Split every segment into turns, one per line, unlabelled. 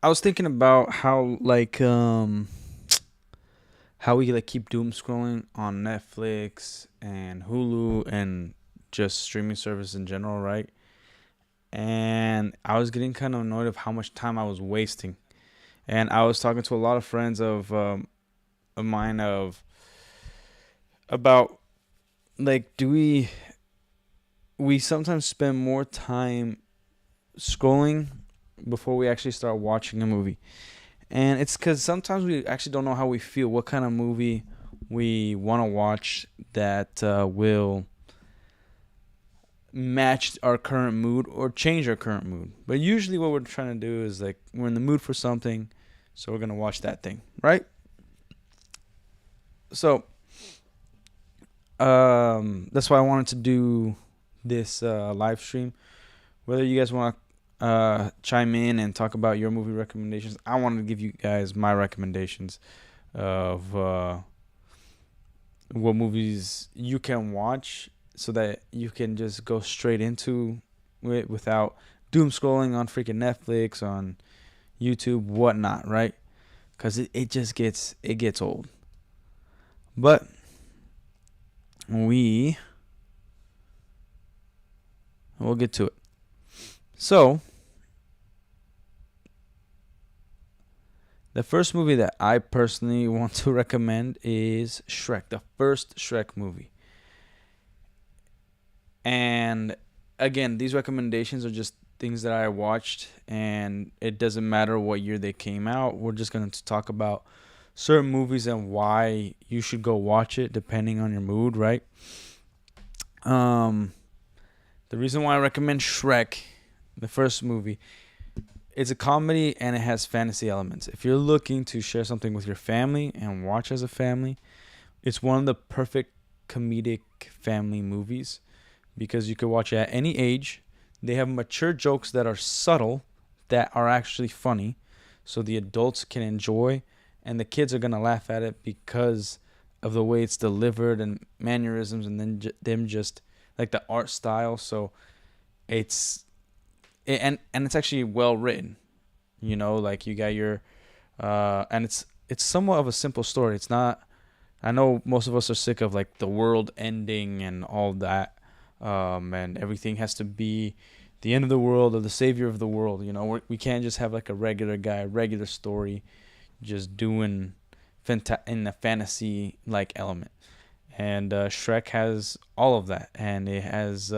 I was thinking about how we like keep doom scrolling on Netflix and Hulu and just streaming service in general, right? And I was getting kind of annoyed of how much time I was wasting. And I was talking to a lot of friends of mine of about like do we sometimes spend more time scrolling before we actually start watching a movie. And it's because sometimes we actually don't know how we feel, what kind of movie we want to watch that will match our current mood or change our current mood. But usually, what we're trying to do is like we're in the mood for something, so we're gonna watch that thing, right? So that's why I wanted to do this live stream. Whether you guys want to chime in and talk about your movie recommendations, I wanted to give you guys my recommendations of what movies you can watch so that you can just go straight into it without doom scrolling on freaking Netflix, on YouTube, whatnot, right? Because it just gets old. But we we'll get to it. So the first movie that I personally want to recommend is Shrek, the first Shrek movie. And again, these recommendations are just things that I watched, and it doesn't matter what year they came out. We're just going to talk about certain movies and why you should go watch it depending on your mood, right? Um, the reason why I recommend Shrek, the first movie, it's a comedy and it has fantasy elements. If you're looking to share something with your family and watch as a family, it's one of the perfect comedic family movies because you could watch it at any age. They have mature jokes that are subtle, that are actually funny, so the adults can enjoy, and the kids are gonna laugh at it because of the way it's delivered and mannerisms, and then them just like the art style. So it's and it's actually well written. Like you got your and it's somewhat of a simple story. It's not. I know most of us are sick of like the world ending and all that, and everything has to be the end of the world or the savior of the world. We can't just have like a regular guy, regular story, just doing in a fantasy like element. And Shrek has all of that, and it has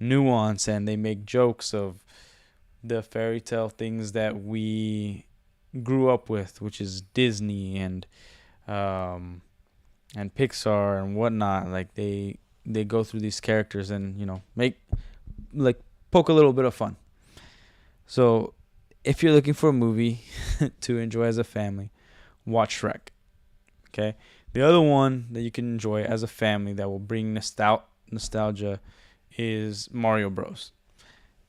nuance, and they make jokes of the fairy tale things that we grew up with, which is Disney um, and Pixar and whatnot. Like they go through these characters and make like poke a little bit of fun. So if you're looking for a movie to enjoy as a family, watch Shrek. Okay. The other one that you can enjoy as a family that will bring nostalgia is Mario Bros.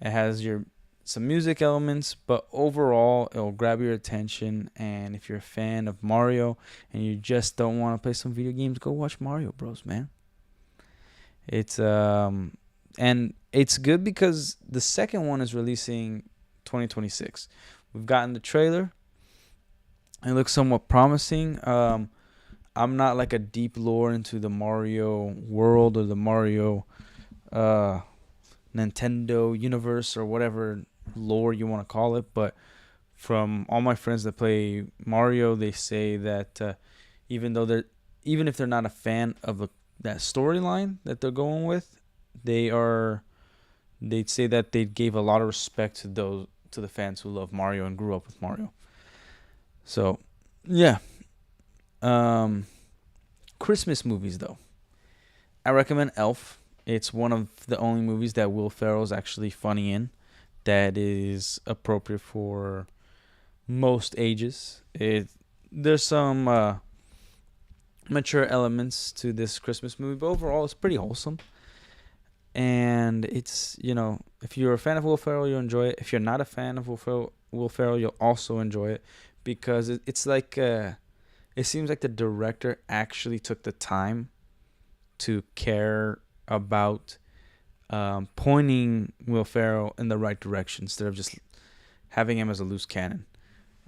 It has some music elements, but overall it'll grab your attention. And if you're a fan of Mario and you just don't want to play some video games, go watch Mario Bros, man. It's and it's good because the second one is releasing 2026. We've gotten the trailer. It looks somewhat promising. I'm not like a deep lore into the Mario world or the Mario uh Nintendo universe or whatever lore you want to call it, but from all my friends that play Mario, they say that even though even if they're not a fan of that storyline that they're going with, they'd say that they gave a lot of respect to the fans who love Mario and grew up with Mario. So, yeah. Um Christmas movies though. I recommend Elf. It's one of the only movies that Will Ferrell's actually funny in, that is appropriate for most ages. There's some mature elements to this Christmas movie, but overall it's pretty wholesome. And it's, if you're a fan of Will Ferrell, you'll enjoy it. If you're not a fan of Will Ferrell, you'll also enjoy it because it's like it seems like the director actually took the time to care about pointing Will Ferrell in the right direction instead of just having him as a loose cannon.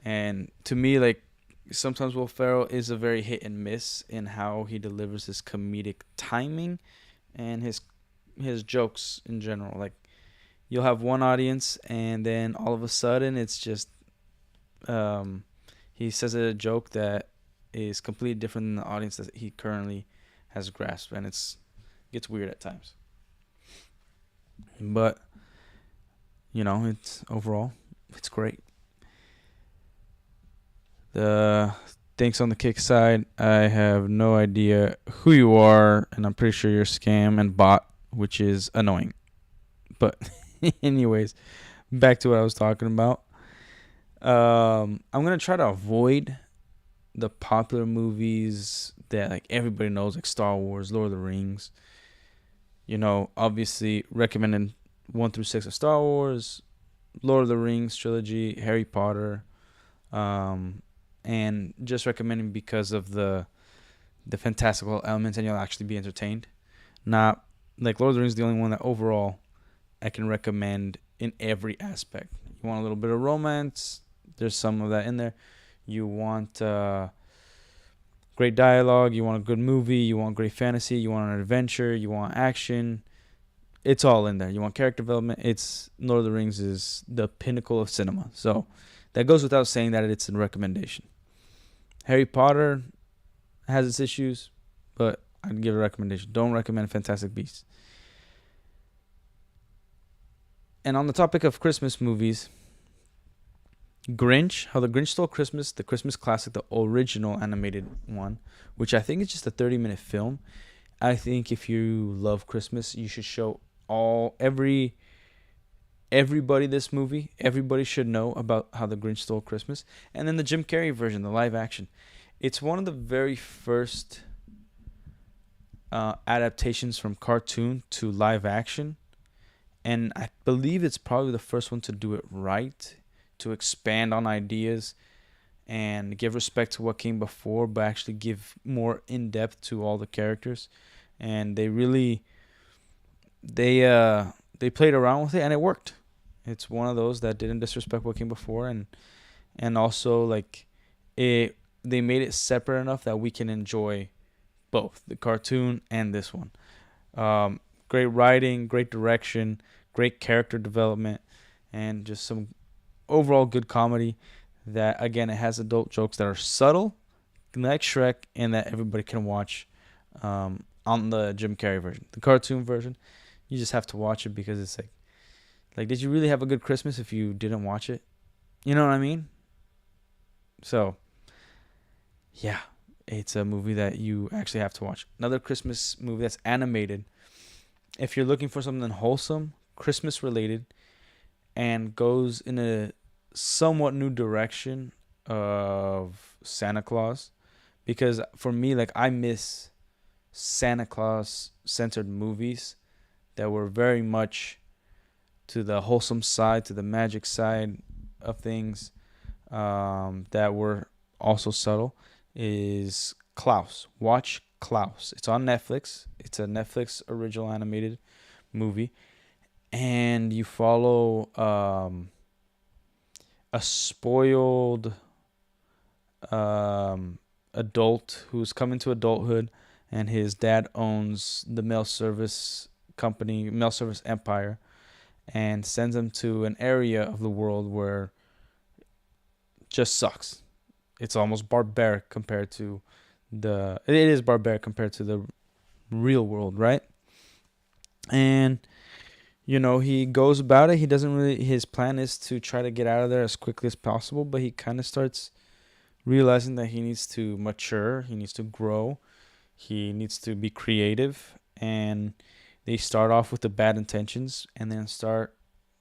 And to me, like, sometimes Will Ferrell is a very hit and miss in how he delivers his comedic timing and his jokes in general. Like, you'll have one audience, and then all of a sudden, it's just um, he says a joke that is completely different than the audience that he currently has grasped, and gets weird at times. But it's overall it's great. The Thanks on the kick side, I have no idea who you are, and I'm pretty sure you're a scam and bot, which is annoying. But anyways, back to what I was talking about. I'm gonna try to avoid the popular movies that like everybody knows, like Star Wars, Lord of the Rings. Obviously recommending 1 through 6 of Star Wars, Lord of the Rings trilogy, Harry Potter, and just recommending because of the fantastical elements, and you'll actually be entertained. Not like Lord of the Rings is the only one that overall I can recommend in every aspect. You want a little bit of romance, there's some of that in there. You want great dialogue, you want a good movie, you want great fantasy, you want an adventure, you want action. It's all in there. You want character development. Lord of the Rings is the pinnacle of cinema. So that goes without saying that it's a recommendation. Harry Potter has its issues, but I'd give a recommendation. Don't recommend Fantastic Beasts. And on the topic of Christmas movies, Grinch, How the Grinch Stole Christmas, the Christmas classic, the original animated one, which I think is just a 30-minute film. I think if you love Christmas, you should show everybody this movie. Everybody should know about How the Grinch Stole Christmas. And then the Jim Carrey version, the live action. It's one of the very first adaptations from cartoon to live action. And I believe it's probably the first one to do it right, to expand on ideas and give respect to what came before, but actually give more in depth to all the characters. And they played around with it, and it worked. It's one of those that didn't disrespect what came before, and also like it. They made it separate enough that we can enjoy both the cartoon and this one. Great writing, great direction, great character development, and just some overall good comedy. That again, it has adult jokes that are subtle, like Shrek, and that everybody can watch. On the Jim Carrey version, the cartoon version, you just have to watch it because it's like, did you really have a good Christmas if you didn't watch it? You know what I mean? So, yeah, it's a movie that you actually have to watch. Another Christmas movie that's animated. If you're looking for something wholesome, Christmas related, and goes in a somewhat new direction of Santa Claus, because for me, like, I miss Santa Claus centered movies that were very much to the wholesome side, to the magic side of things, that were also subtle, is Klaus. Watch Klaus. It's on Netflix. It's a Netflix original animated movie, and you follow a spoiled adult who's coming to adulthood, and his dad owns the mail service company, mail service empire, and sends him to an area of the world where just sucks. It's almost barbaric compared to it is barbaric compared to the real world, right? And he goes about it. He doesn't really, his plan is to try to get out of there as quickly as possible, but he kind of starts realizing that he needs to mature, he needs to grow, he needs to be creative, and they start off with the bad intentions, and then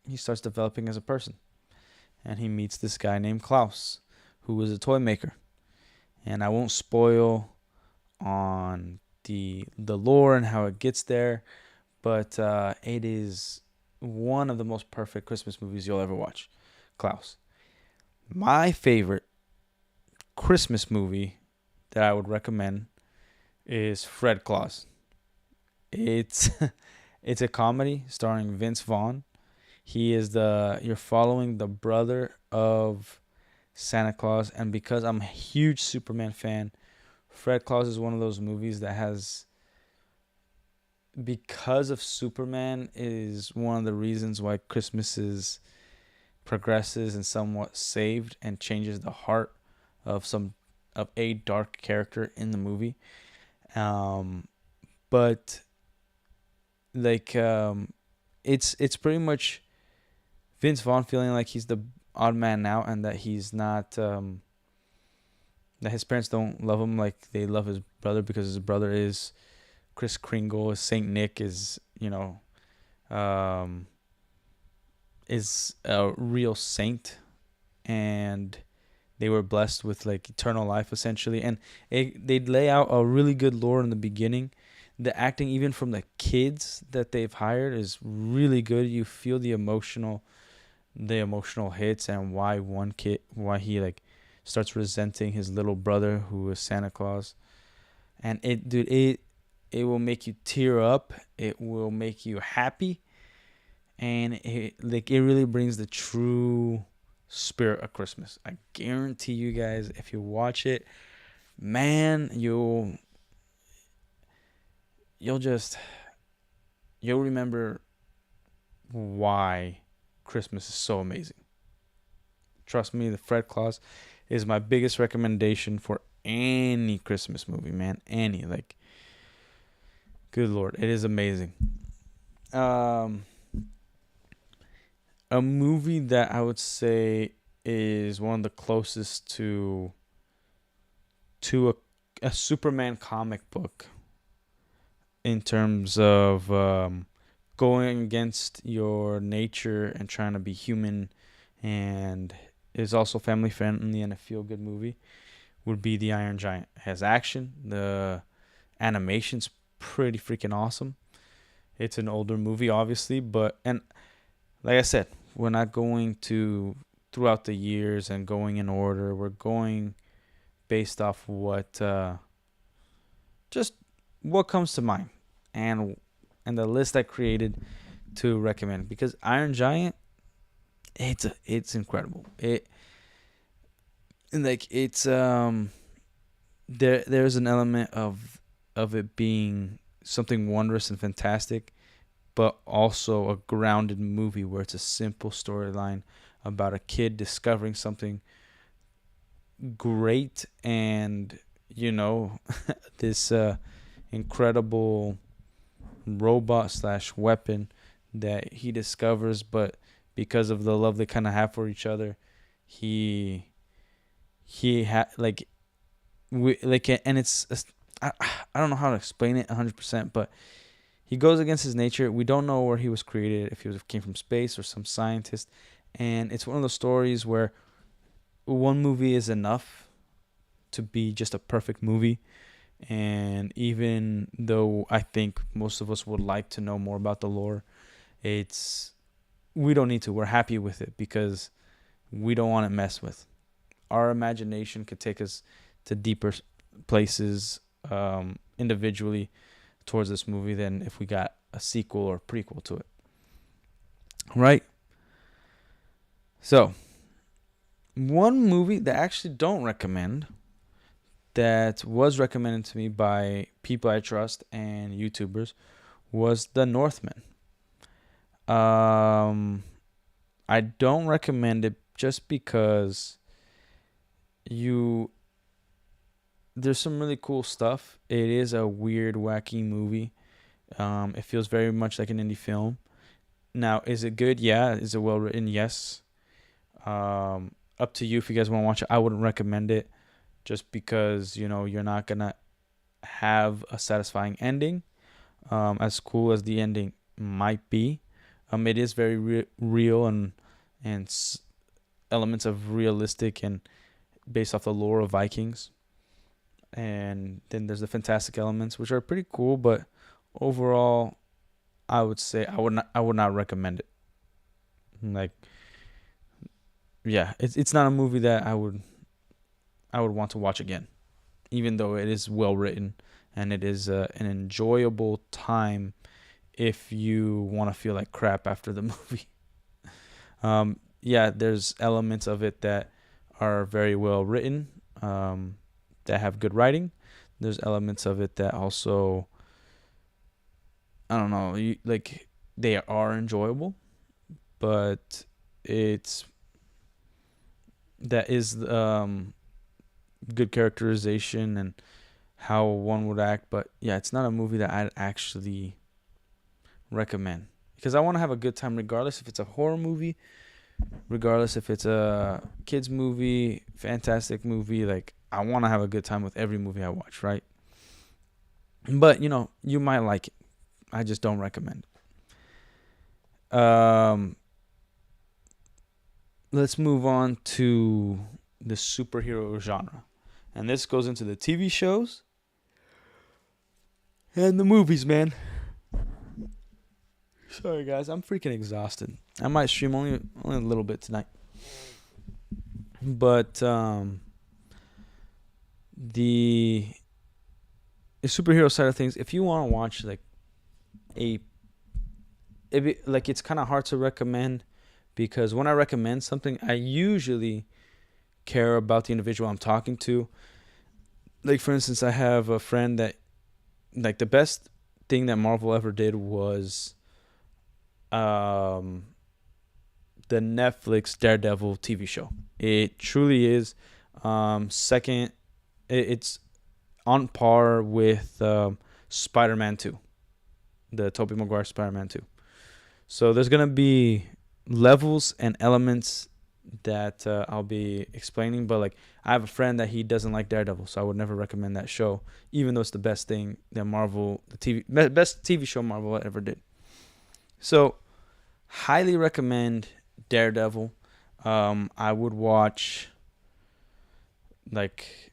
he starts developing as a person. And he meets this guy named Klaus, who is a toy maker. And I won't spoil on the lore and how it gets there, but it is one of the most perfect Christmas movies you'll ever watch. Klaus. My favorite Christmas movie that I would recommend is Fred Claus. It's a comedy starring Vince Vaughn. You're following the brother of Santa Claus, and because I'm a huge Superman fan, Fred Claus is one of those movies that has, because of Superman, is one of the reasons why Christmas is progresses and somewhat saved and changes the heart of some of a dark character in the movie. Um, but like it's pretty much Vince Vaughn feeling like he's the odd man out, and that he's not that his parents don't love him like they love his brother, because his brother is Chris Kringle, Saint Nick is, um, is a real saint, and they were blessed with like eternal life essentially, and they lay out a really good lore in the beginning. The acting, even from the kids that they've hired, is really good. You feel the emotional hits, and why he like starts resenting his little brother who is Santa Claus. And it will make you tear up, it will make you happy, and it really brings the true spirit of Christmas. I guarantee you guys, if you watch it, man, you'll remember why Christmas is so amazing. Trust me, the Fred Claus is my biggest recommendation for any Christmas movie, man. Any, like, good Lord, it is amazing. Um, a movie that I would say is one of the closest to a Superman comic book in terms of going against your nature and trying to be human, and is also family friendly and a feel good movie, would be The Iron Giant. It has action. The animation's pretty freaking awesome. It's an older movie, obviously, and like I said, we're not going to throughout the years and going in order. We're going based off just what comes to mind, and the list I created to recommend, because Iron Giant, it's incredible. There's an element of it being something wondrous and fantastic, but also a grounded movie where it's a simple storyline about a kid discovering something great, and this incredible robot slash weapon that he discovers, but because of the love they kind of have for each other, he had like we like and I don't know how to explain it 100%, but he goes against his nature. We don't know where he was created, if he came from space or some scientist, and it's one of those stories where one movie is enough to be just a perfect movie. And even though I think most of us would like to know more about the lore, we don't need to. We're happy with it because we don't want it messed with. Our imagination could take us to deeper places individually towards this movie than if we got a sequel or prequel to it. Right? So, one movie that I actually don't recommend, that was recommended to me by people I trust and YouTubers, was The Northman. I don't recommend it just because there's some really cool stuff. It is a weird, wacky movie. It feels very much like an indie film. Now, is it good? Yeah. Is it well written? Yes. Up to you if you guys want to watch it. I wouldn't recommend it just because, you're not going to have a satisfying ending. As cool as the ending might be. It is very real and elements of realistic and based off the lore of Vikings. And then there's the fantastic elements, which are pretty cool, but overall, I would say I would not recommend it. Like, yeah, it's not a movie that I would want to watch again, even though it is well written and it is an enjoyable time if you want to feel like crap after the movie. Yeah, there's elements of it that are very well written, that have good writing. There's elements of it that also, I don't know, like they are enjoyable, but it's that is good characterization and how one would act. But yeah, it's not a movie that I'd actually recommend because I want to have a good time, regardless if it's a horror movie, regardless if it's a kids movie, fantastic movie. Like I want to have a good time with every movie I watch, right? But you might like it. I just don't recommend it. Let's move on to the superhero genre, and this goes into the TV shows and the movies, man. Sorry, guys, I'm freaking exhausted. I might stream only a little bit tonight, but the superhero side of things, if you want to watch like a, like it's kind of hard to recommend because when I recommend something, I usually care about the individual I'm talking to. Like for instance, I have a friend that like the best thing that Marvel ever did was um the Netflix Daredevil TV show. It truly is second. It's on par with Spider-Man 2, the Tobey Maguire Spider-Man 2. So there's gonna be levels and elements that I'll be explaining, but like I have a friend that he doesn't like Daredevil, so I would never recommend that show, even though it's the best thing that Marvel, best TV show Marvel ever did. So highly recommend Daredevil. I would watch, like,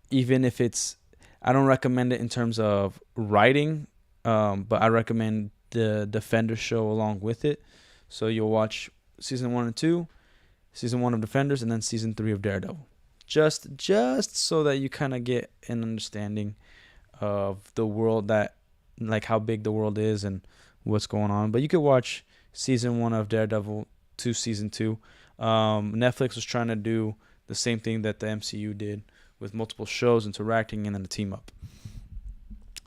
even if it's, I don't recommend it in terms of writing, but I recommend the Defender show along with it. So you'll watch season 1 and 2, season 1 of Defenders, and then season 3 of Daredevil. Just so that you kind of get an understanding of the world, that like how big the world is and what's going on. But you could watch season 1 of Daredevil to season 2. Netflix was trying to do the same thing that the MCU did with multiple shows interacting and then a team up.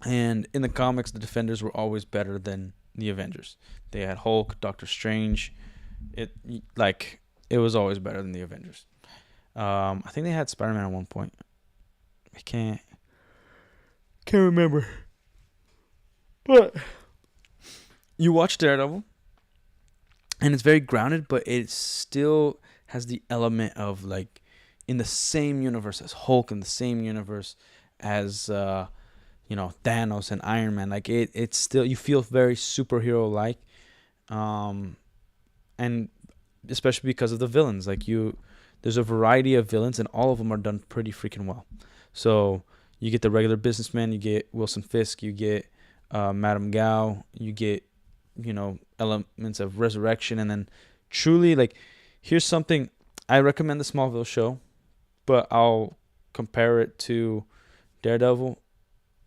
And in the comics, the Defenders were always better than the Avengers. They had Hulk, Doctor Strange. It was always better than the Avengers. I think they had Spider-Man at one point. I can't remember. But you watch Daredevil, and it's very grounded, but it still has the element of like in the same universe as Hulk, in the same universe as Thanos and Iron Man. Like it's still, you feel very superhero like, and especially because of the villains. Like there's a variety of villains, and all of them are done pretty freaking well. So you get the regular businessman, you get Wilson Fisk, you get Madame Gao, you get elements of resurrection, and then truly, like, here's something I recommend: the Smallville show, but I'll compare it to Daredevil.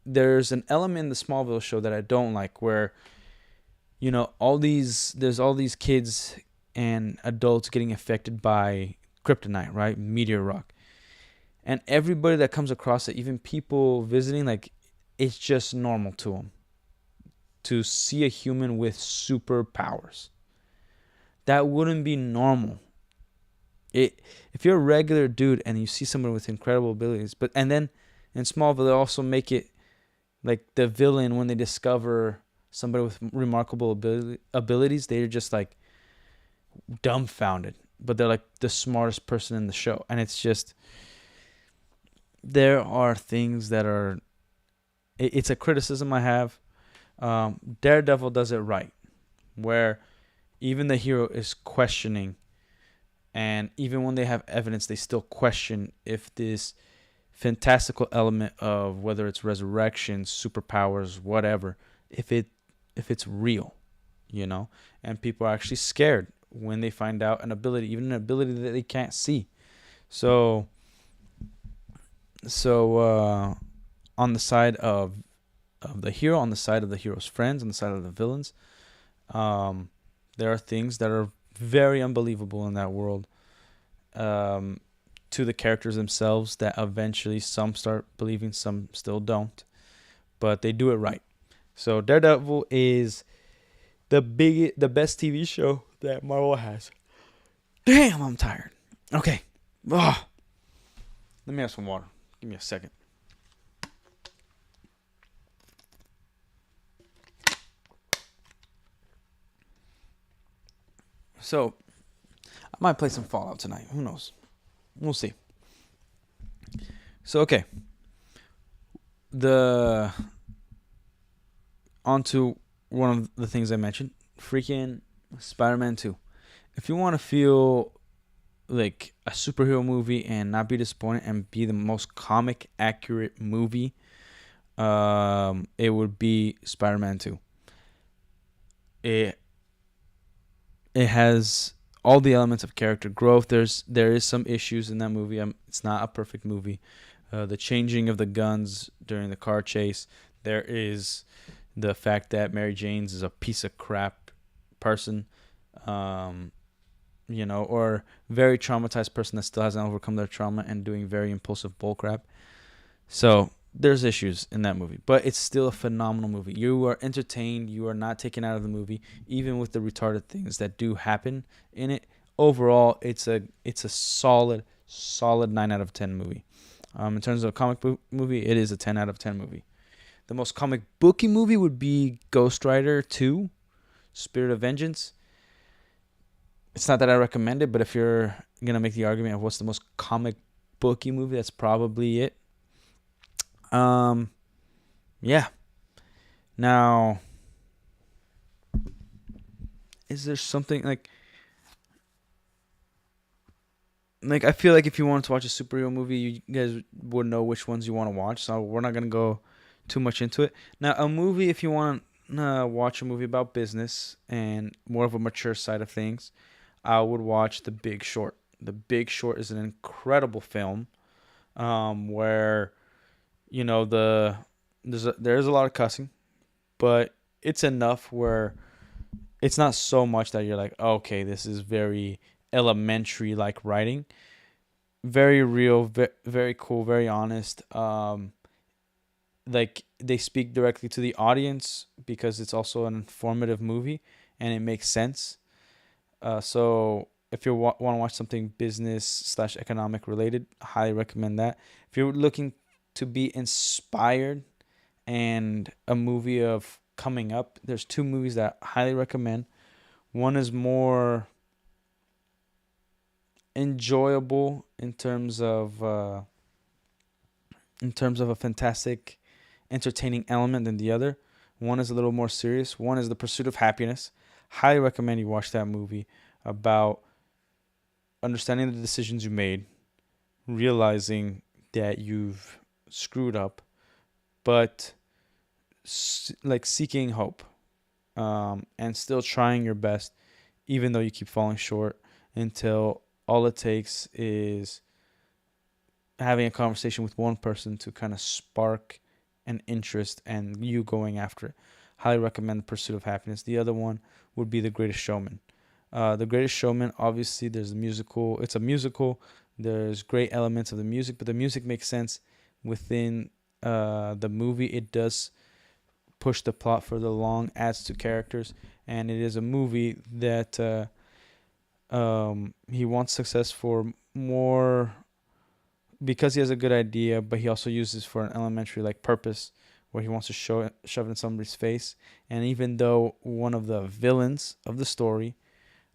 There's an element in the Smallville show that I don't like, where there's all these kids and adults getting affected by kryptonite, right? Meteor rock. And everybody that comes across it, even people visiting, like, it's just normal to them to see a human with superpowers. That wouldn't be normal. If you're a regular dude and you see someone with incredible abilities, and then in Smallville they also make it like the villain, when they discover somebody with remarkable abilities, they're just like dumbfounded, but they're like the smartest person in the show. And it's just, there are things that are, it's a criticism I have. Daredevil does it right, where even the hero is questioning, and even when they have evidence, they still question if this fantastical element of whether it's resurrection, superpowers, whatever, if it's real, and people are actually scared when they find out an ability, even an ability that they can't see. So on the side of the hero, on the side of the hero's friends, on the side of the villains, there are things that are very unbelievable in that world. Um, to the characters themselves, that eventually some start believing, some still don't, but they do it right. So Daredevil is the best TV show that Marvel has. Damn, I'm tired. Okay. Ugh. Let me have some water. Give me a second. So, I might play some Fallout tonight. Who knows? We'll see. So, okay. The onto one of the things I mentioned, freaking Spider-Man 2. If you want to feel like a superhero movie and not be disappointed and be the most comic accurate movie, it would be Spider-Man 2. It it has all the elements of character growth. There is some issues in that movie. It's not a perfect movie. The changing of the guns during the car chase. There is the fact that Mary Jane's is a piece of crap person, or very traumatized person that still hasn't overcome their trauma and doing very impulsive bullcrap. So there's issues in that movie, but it's still a phenomenal movie. You are entertained. You are not taken out of the movie, even with the retarded things that do happen in it. Overall, it's a solid 9 out of 10 movie. In terms of a comic book movie, it is a 10 out of 10 movie. The most comic booky movie would be Ghost Rider 2, Spirit of Vengeance. It's not that I recommend it, but if you're going to make the argument of what's the most comic booky movie, that's probably it. Yeah. Now, is there something like I feel like if you wanted to watch a superhero movie, you guys would know which ones you want to watch. So we're not gonna go too much into it. Now, a movie, if you want to watch a movie about business and more of a mature side of things, I would watch The Big Short. The Big Short is an incredible film, where there's a lot of cussing, but it's enough where it's not so much that you're like, okay, this is very elementary like writing. Very real, very cool, very honest. Like they speak directly to the audience because it's also an informative movie and it makes sense. So if you want to watch something business/economic related, I highly recommend that. If you're looking to be inspired and a movie of coming up, there's two movies that I highly recommend. One is more enjoyable in terms of a fantastic, entertaining element than the other. One is a little more serious. One is The Pursuit of Happiness. Highly recommend you watch that movie about understanding the decisions you made, realizing that you've screwed up, but seeking hope, and still trying your best, even though you keep falling short, until all it takes is having a conversation with one person to kind of spark an interest and you going after it. Highly recommend The Pursuit of Happiness. The other one would be The Greatest Showman. The Greatest Showman, obviously, there's a musical. It's a musical. There's great elements of the music, but the music makes sense within the movie. It does push the plot further along, adds to characters, and it is a movie that he wants success for more because he has a good idea, but he also uses for an elementary purpose where he wants to shove it in somebody's face. And even though one of the villains of the story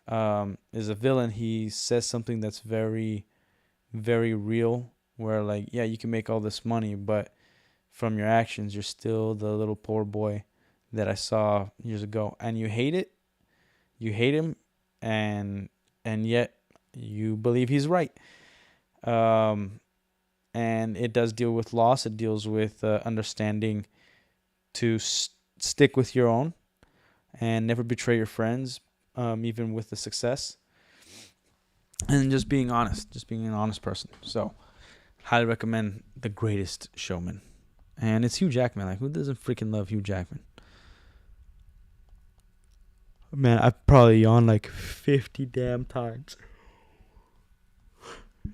is a villain, he says something that's very, very real, where yeah, you can make all this money, but from your actions, you're still the little poor boy that I saw years ago, and you hate it. You hate him, and yet you believe he's right. And it does deal with loss. It deals with understanding to stick with your own and never betray your friends, even with the success. And just being honest, just being an honest person. So, highly recommend The Greatest Showman. And it's Hugh Jackman. Who doesn't freaking love Hugh Jackman? Man, I probably yawned like 50 damn times.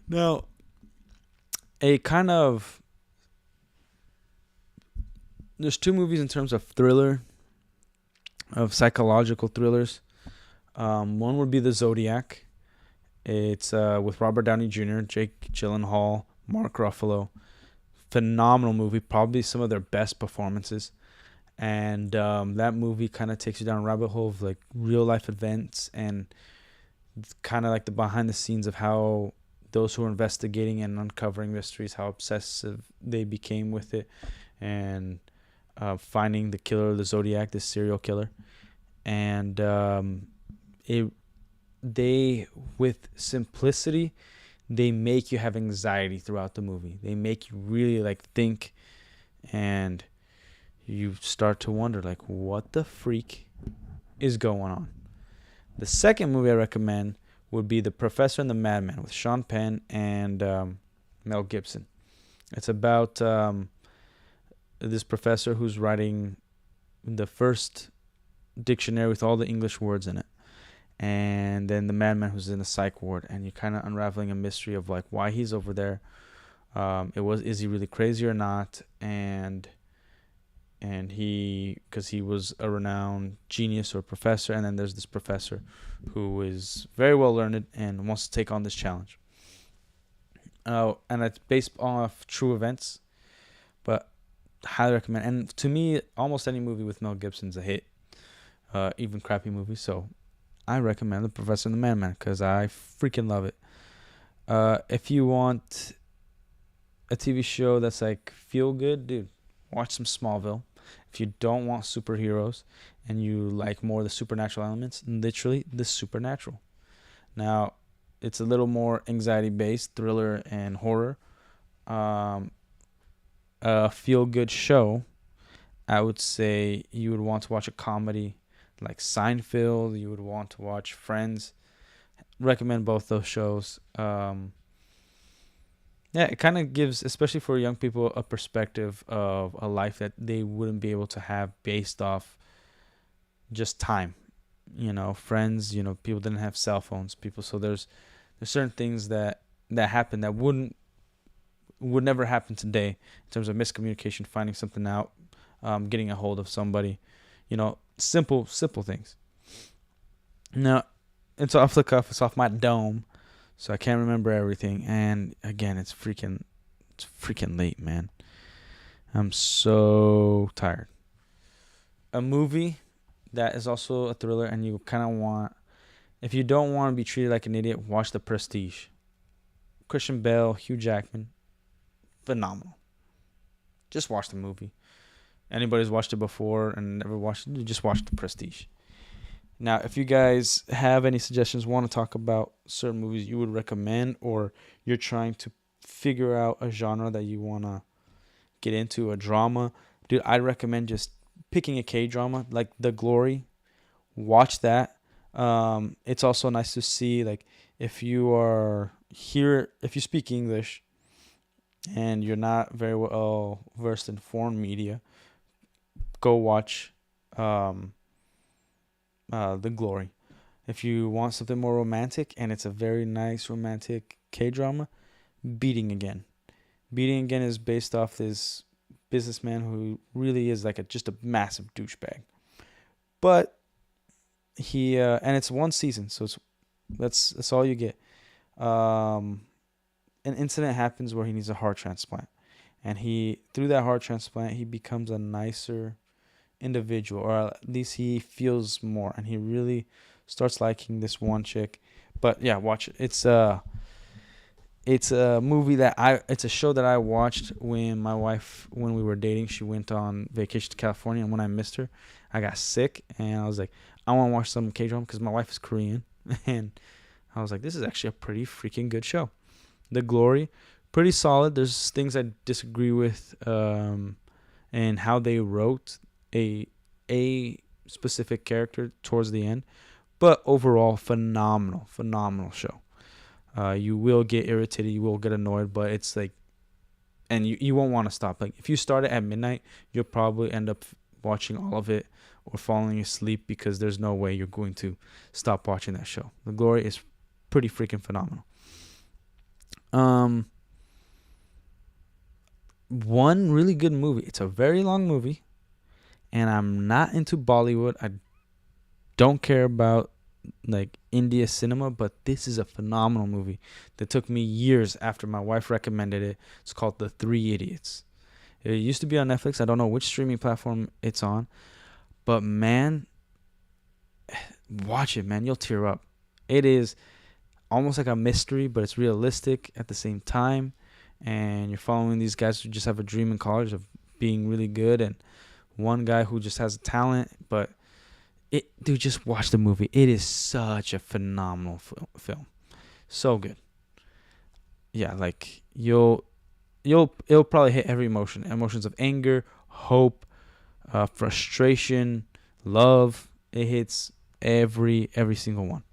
Now, a kind of there's two movies in terms of thriller, of psychological thrillers. One would be The Zodiac. It's with Robert Downey Jr., Jake Gyllenhaal, Mark Ruffalo. Phenomenal movie, probably some of their best performances. And that movie kind of takes you down a rabbit hole of like real life events and kind of like the behind the scenes of how those who are investigating and uncovering mysteries, how obsessive they became with it, and finding the killer of the Zodiac, this serial killer. And it they with simplicity, they make you have anxiety throughout the movie. They make you really like think, and you start to wonder like what the freak is going on. The second movie I recommend would be The Professor and the Madman with Sean Penn and Mel Gibson. It's about this professor who's writing the first dictionary with all the English words in it, and then the madman who's in the psych ward, and you're kind of unraveling a mystery of like why he's over there. Is he really crazy or not? And he, because he was a renowned genius or professor, and then there's this professor who is very well learned and wants to take on this challenge. And it's based off true events, but highly recommend. And to me, almost any movie with Mel Gibson's a hit, even crappy movies. So I recommend The Professor and the Madman because I freaking love it. If you want a TV show that's like feel good, dude, watch some Smallville. If you don't want superheroes and you like more of the supernatural elements, literally the supernatural. Now, it's a little more anxiety based, thriller and horror. A feel good show, I would say you would want to watch a comedy like Seinfeld. You would want to watch Friends. Recommend both those shows. Yeah, it kind of gives, especially for young people, a perspective of a life that they wouldn't be able to have based off just time. Friends. People didn't have cell phones. So there's certain things that happen that would never happen today in terms of miscommunication, finding something out, getting a hold of somebody. Simple things. Now, it's off the cuff. It's off my dome. So I can't remember everything. And again, it's freaking late, man. I'm so tired. A movie that is also a thriller and you kind of want, if you don't want to be treated like an idiot, watch The Prestige. Christian Bale, Hugh Jackman. Phenomenal. Just watch the movie. Anybody's watched it before and never watched it, just watch The Prestige. Now, if you guys have any suggestions, want to talk about certain movies you would recommend, or you're trying to figure out a genre that you want to get into, a drama, dude, I'd recommend just picking a K-drama like The Glory. Watch that. It's also nice to see, like, if you are here, if you speak English and you're not very well versed in foreign media, go watch The Glory. If you want something more romantic, and it's a very nice romantic K-drama, Beating Again. Beating Again is based off this businessman who really is like just a massive douchebag. But he and it's one season, so that's all you get. An incident happens where he needs a heart transplant, and through that heart transplant he becomes a nicer individual, or at least he feels more, and he really starts liking this one chick. But yeah, watch it. It's a movie it's a show that I watched when my wife, when we were dating, she went on vacation to California, and when I missed her, I got sick, and I was like, I want to watch some K-drama because my wife is Korean, and I was like, this is actually a pretty freaking good show. The Glory, pretty solid. There's things I disagree with, and how they wrote a specific character towards the end, but overall phenomenal show. You will get irritated, you will get annoyed, but it's like, and you won't want to stop. Like if you start it at midnight, you'll probably end up watching all of it or falling asleep because there's no way you're going to stop watching that show. The Glory is pretty freaking phenomenal. One really good movie. It's a very long movie, and I'm not into Bollywood. I don't care about like India cinema, but this is a phenomenal movie that took me years after my wife recommended it. It's called The Three Idiots. It used to be on Netflix. I don't know which streaming platform it's on, but man, watch it, man. You'll tear up. It is almost like a mystery, but it's realistic at the same time. And you're following these guys who just have a dream in college of being really good, and one guy who just has a talent. But dude, just watch the movie. It is such a phenomenal film. So good. Yeah, like it'll probably hit every emotion. Emotions of anger, hope, frustration, love. It hits every single one.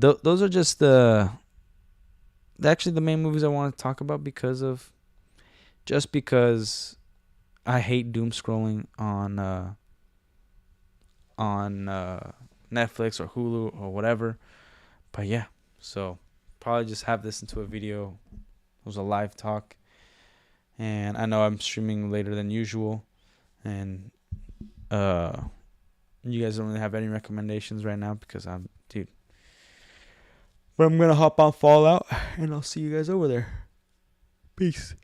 Those are just actually the main movies I want to talk about because I hate doom scrolling on Netflix or Hulu or whatever. But yeah, so probably just have this into a video. It was a live talk, and I know I'm streaming later than usual, and you guys don't really have any recommendations right now because dude. But I'm gonna hop on Fallout, and I'll see you guys over there. Peace.